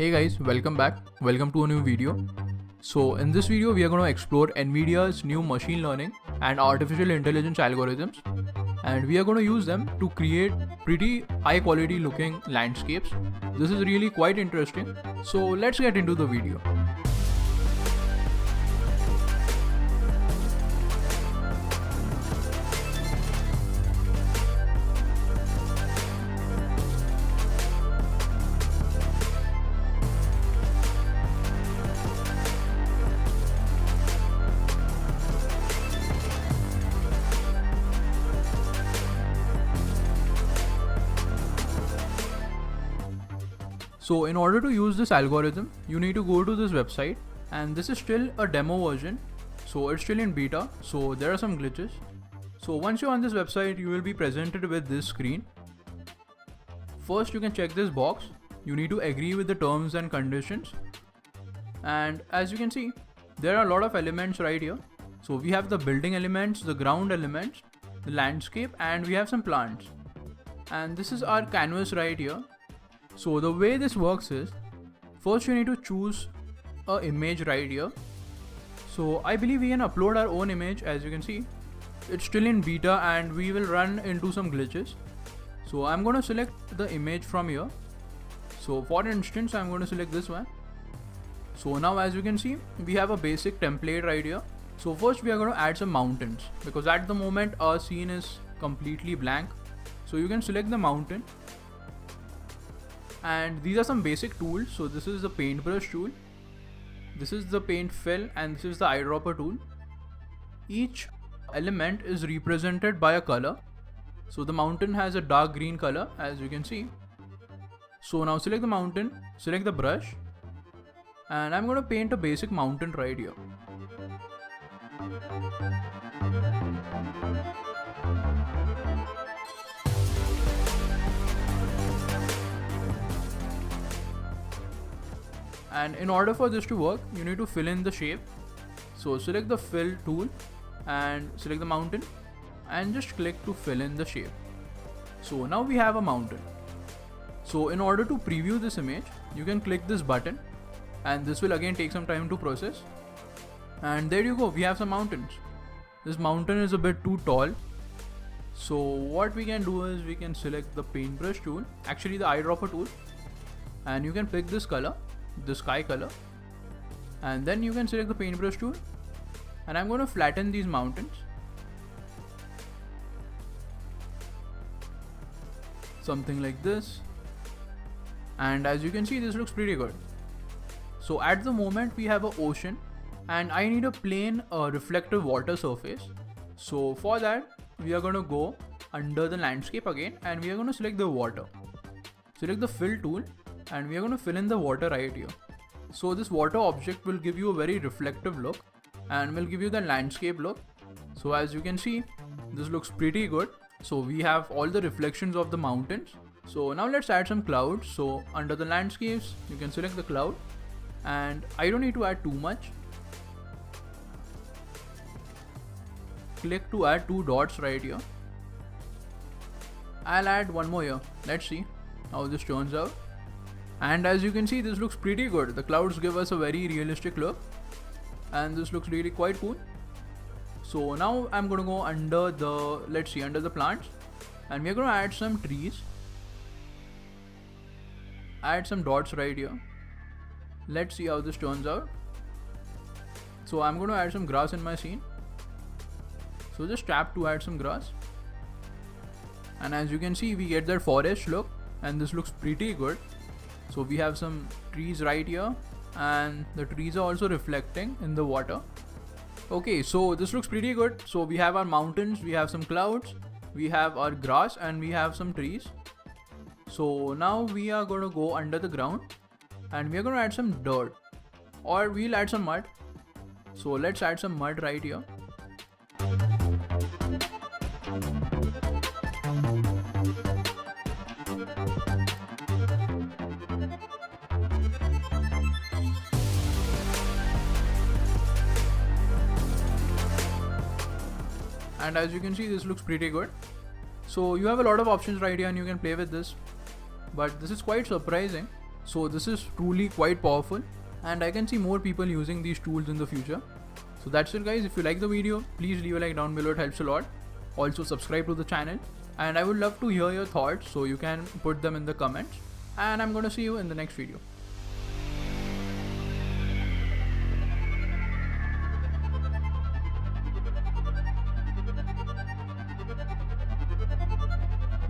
Hey guys, welcome back. Welcome to a new video. So in this video we are going to explore NVIDIA's new machine learning and artificial intelligence algorithms, and we are going to use them to create pretty high quality looking landscapes. This is really quite interesting. So let's get into the video. So in order to use this algorithm, you need to go to this website, and this is still a demo version. So it's still in beta. So there are some glitches. So once you're on this website, you will be presented with this screen. First, you can check this box. You need to agree with the terms and conditions. And as you can see, there are a lot of elements right here. So we have the building elements, the ground elements, the landscape, and we have some plants. And this is our canvas right here. So the way this works is, first you need to choose an image right here. So I believe we can upload our own image. As you can see, it's still in beta and we will run into some glitches. So I'm going to select the image from here. So for instance, I'm going to select this one. So now as you can see, we have a basic template right here. So first we are going to add some mountains, because at the moment our scene is completely blank. So you can select the mountain. And these are some basic tools. So this is the paintbrush tool, this is the paint fill, and this is the eyedropper tool. Each element is represented by a color. So the mountain has a dark green color, as you can see. So now select the mountain, select the brush, and I'm going to paint a basic mountain right here. And in order for this to work, you need to fill in the shape. So select the fill tool and select the mountain and just click to fill in the shape. So now we have a mountain. So in order to preview this image, you can click this button, and this will again take some time to process. And there you go, we have some mountains. This mountain is a bit too tall. So what we can do is we can select the paintbrush tool, actually the eyedropper tool, and you can pick this color, the sky color, and then you can select the paintbrush tool, and I'm going to flatten these mountains something like this. And as you can see, this looks pretty good. So at the moment we have an ocean, and I need a plain reflective water surface. So for that we are going to go under the landscape again, and we are going to select the water, select the fill tool, and we are going to fill in the water right here. So this water object will give you a very reflective look and will give you the landscape look. So as you can see, this looks pretty good. So we have all the reflections of the mountains. So now let's add some clouds. So under the landscapes, you can select the cloud, and I don't need to add too much. Click to add 2 dots right here. I'll add one more here. Let's see how this turns out. And as you can see, this looks pretty good. The clouds give us a very realistic look, and this looks really quite cool. So now I'm going to go under the, under the plants, and we're going to add some trees. Add some dots right here. Let's see how this turns out. So I'm going to add some grass in my scene. So just tap to add some grass. And as you can see, we get that forest look, and this looks pretty good. So we have some trees right here, and the trees are also reflecting in the water. Okay, so this looks pretty good. So we have our mountains, we have some clouds, we have our grass, and we have some trees. So now we are going to go under the ground, and we are going to add some dirt, or we'll add some mud. So let's add some mud right here. And as you can see, this looks pretty good. So you have a lot of options right here, and you can play with this. But this is quite surprising. So this is truly quite powerful, and I can see more people using these tools in the future. So that's it guys. If you like the video, please leave a like down below, it helps a lot. Also subscribe to the channel, and I would love to hear your thoughts, so you can put them in the comments, and I'm gonna see you in the next video.